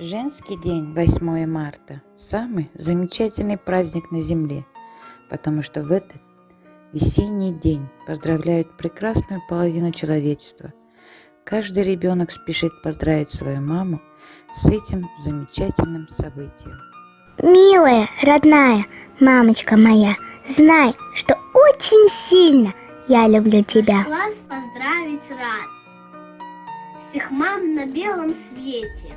Женский день 8 марта– самый замечательный праздник на Земле, потому что в этот весенний день поздравляют прекрасную половину человечества. Каждый ребенок спешит поздравить свою маму с этим замечательным событием. Милая, родная мамочка моя, знай, что очень сильно я люблю тебя. Класс поздравить рад всех мам на белом свете.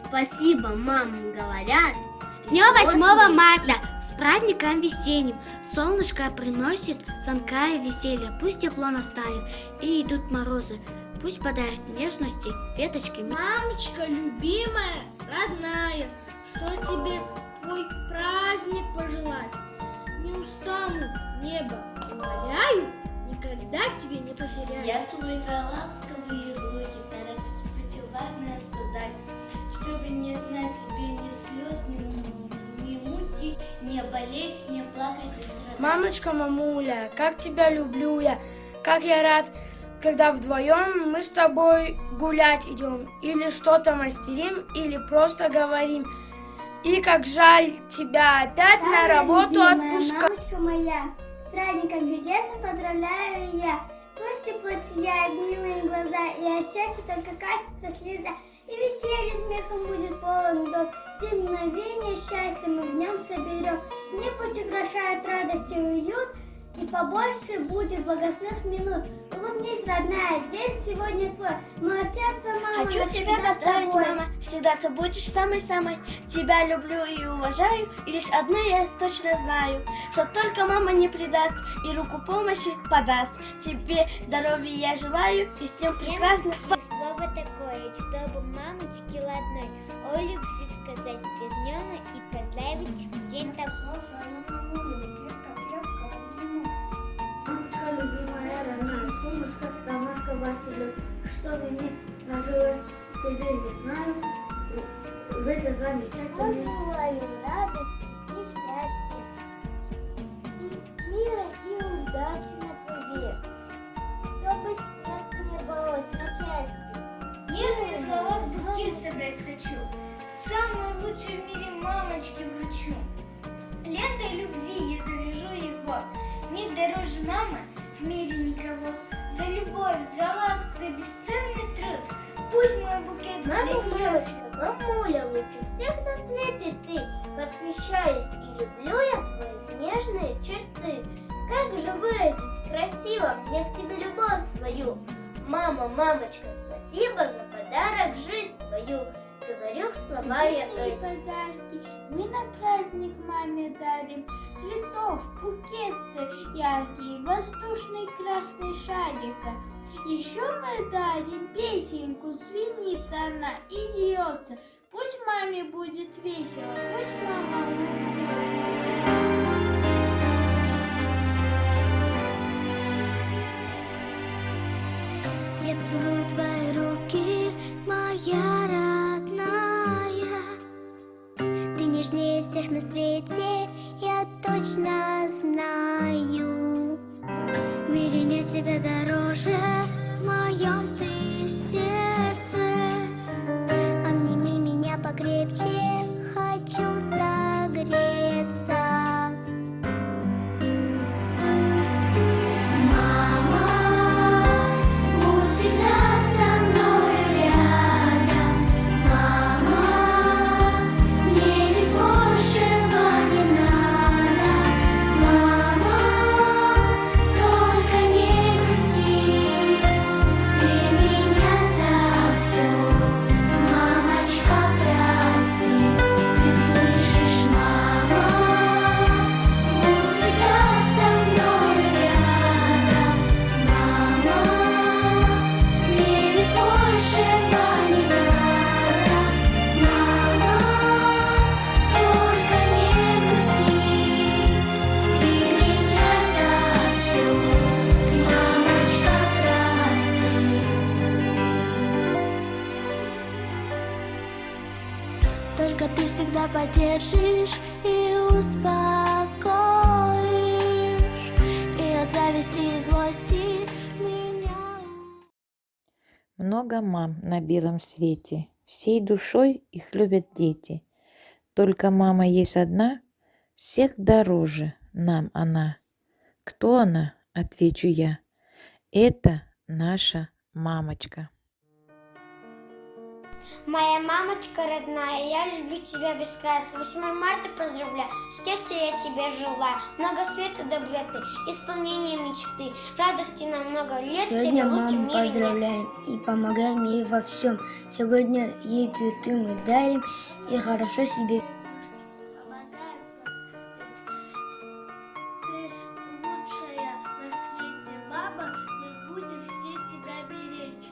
Спасибо, мам, говорят. С днем 8 марта, с праздником весенним. Солнышко приносит звонка и веселье. Пусть тепло настанет и идут морозы. Пусть подарит нежности веточки. Мамочка, любимая, родная, что тебе твой праздник пожелать? Не устану, небо умоляю, никогда тебе не потеряю. Я целую твои ласковые руки, тороплюсь важное сказать, чтобы не знать тебе ни слез, ни муки, не болеть, не плакать, не страдать. Мамочка, мамуля, как тебя люблю я, как я рад, когда вдвоем мы с тобой гулять идем, или что-то мастерим, или просто говорим. И как жаль тебя опять на работу отпускать. Мамочка моя, с праздником чудесным поздравляю я. Пусть тепло сияет милые глаза, и от счастья только катится слеза. И веселье смехом будет полон дом. Все мгновения счастья мы в нем соберем. Не путь украшает радость и уют, и побольше будет благостных минут. Улыбнись, родная, день сегодня твой. Мое сердце, мама, хочу тебя поздравить, мама. Всегда ты будешь самой-самой. Тебя люблю и уважаю, и лишь одно я точно знаю, что только мама не предаст и руку помощи подаст. Тебе здоровья я желаю, и с днем прекрасных. Слово такое, чтобы мамочке родной о любви сказать казнёно и поздравить день такой. Мамочка, любимая, родная, солнышко, ромашка Василия, что винит нажила себе не знаю, в это замечательный. Желаю радости и счастья, и мира и удачи на пути, чтобы сердце не рвалось на части. Нежные слова в букет собрать хочу, самую лучшую в мире мамочке вручу. Лентой любви я завяжу его, нет дороже мамы в мире никого. За любовь, за ласку, за бесценный труд, пусть мой букет Мама, вольется. девочка, мамуля, лучше всех на свете ты. Восхищаюсь и люблю я твои нежные черты. Как же выразить красиво мне к тебе любовь свою? Мама, мамочка, спасибо за подарок, жизнь твою. Говорю слова я эти. Подарки мы на праздник маме дарим. Цветов, букеты яркие, воздушный красный шарика. Еще мы дарим песенку, звенит она и льется. Пусть маме будет весело, пусть мама улыбнется. Я целую твои руки, моя родная. Ты нежнее всех на свете, я точно знаю. В мире нет тебя дороже, в моем ты в сердце. Обними меня покрепче, хочу согреться. Только ты всегда поддержишь и успокоишь, и от зависти и злости меня. Много мам на белом свете. Всей душой их любят дети. Только мама есть одна, всех дороже нам она. Кто она? Отвечу я. Это наша мамочка. Моя мамочка родная, я люблю тебя без края. С 8 марта поздравляю, счастья я тебе желаю. Много света, доброты, исполнения мечты, радости на много лет, тебе лучше в мире нет. Поздравляем и помогаем ей во всем. Сегодня ей цветы мы дарим и хорошо себе. Ты лучшая на свете баба, мы будем все тебя беречь.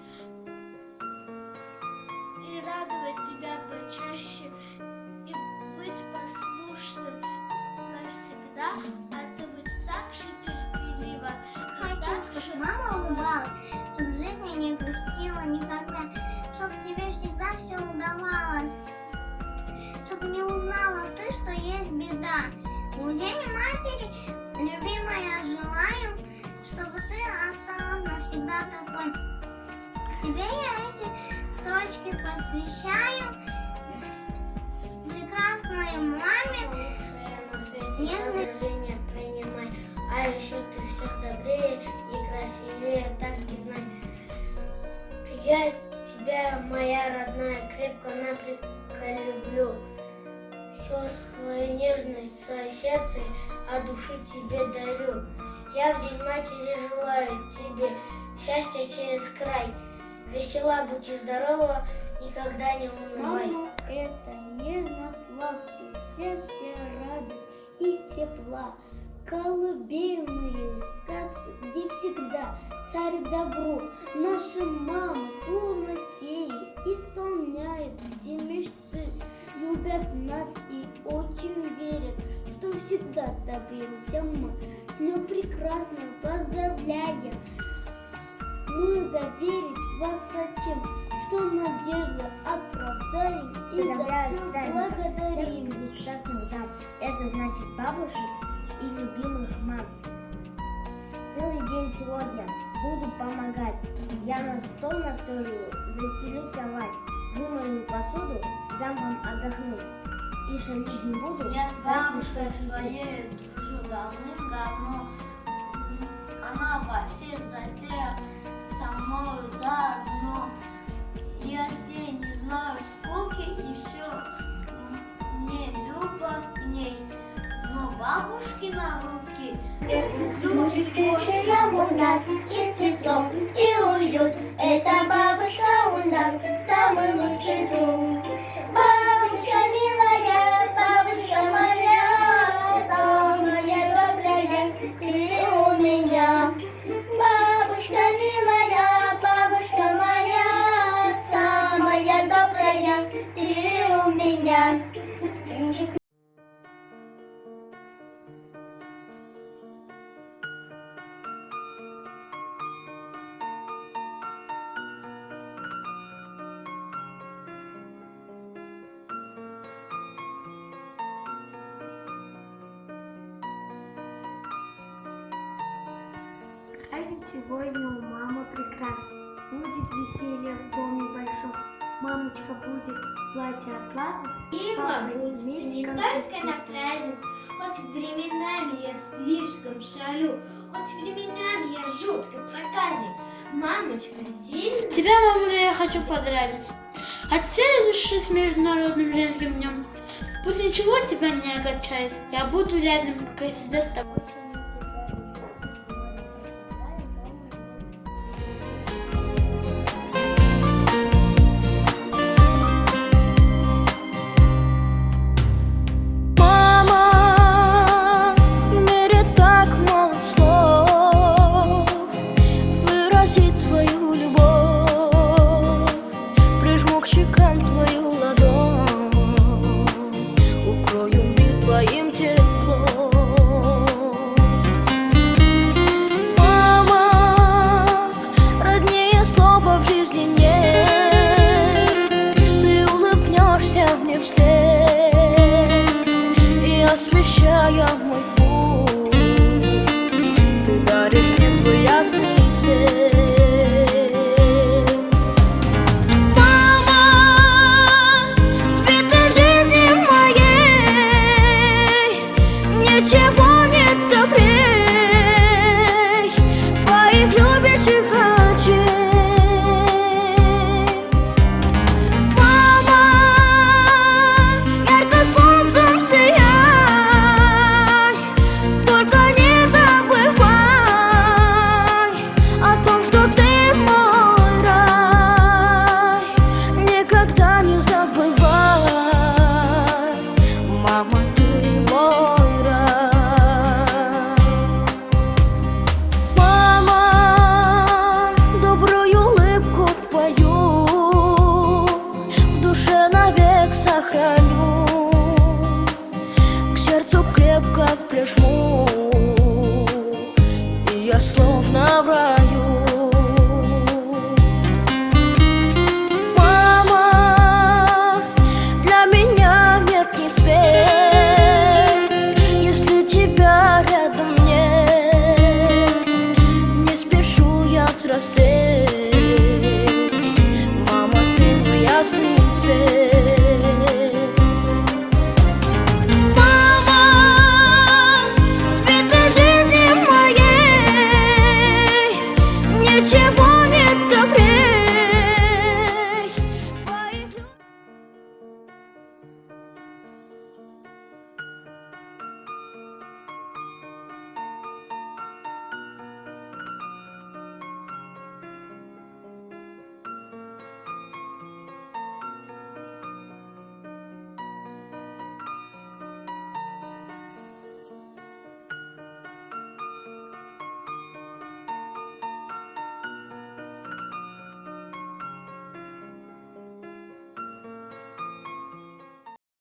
И радовать тебя почаще, и быть послушным навсегда, а ты будь так же терпелива. Хочу, чтобы мама улыбалась, чтобы в жизни не грустила никогда, чтобы тебе всегда все удавалось, чтобы не узнала ты, что есть беда. В день матери, любимая, желаю, чтобы ты осталась навсегда такой. Тебе я эти строчки посвящаю, прекрасной маме. Нежный Поздравления принимай, а еще ты всех добрее и красивее, так не знай. Я тебя, моя родная, крепко-напрямко люблю. Всю свою нежность, свое сердце от души тебе дарю. Я в День матери желаю тебе счастья через край. Весела, будь и здорова, никогда не унывай. Мама, это нежно-сладкий, сердце радость и тепла. Колыбельные сказки, где всегда царь добро. Наши мамы, словно феи, исполняют все мечты. Любят нас и очень верят, что всегда добьемся мы. С днем прекрасным поздравляем. Мы заверить вас хотим, что надежда оправдаем и за все благодарим. прекрасных дам. Это значит бабушек и любимых мам. Целый день сегодня буду помогать. Я на стол накрою, застелю кровать, вымою посуду, дам вам отдохнуть. И шалить не буду. Я с бабушкой своей дружу давным-давно. Она во всех затеях со мною заодно. Я с ней не знаю скуки, и все мне любо в ней. Но бабушки на руки Душит вечером у нас и тепло, и уют. Это бабушка у нас самый лучший друг. Бабушка милая, бабушка моя, самая добрая ты у меня. Бабушка милая, бабушка моя, самая добрая ты у меня. Праздник сегодня у мамы прекрасный. Будет веселье в доме большом. Мамочка будет в платье атласа. Пиво будет не только на праздник, хоть временами я слишком шалю, хоть временами я жутко проказник. Мамочка здесь... Тебя, мамуля, я хочу поздравить. От всей души с Международным женским днем. Пусть ничего тебя не огорчает. Я буду рядом, как всегда с тобой.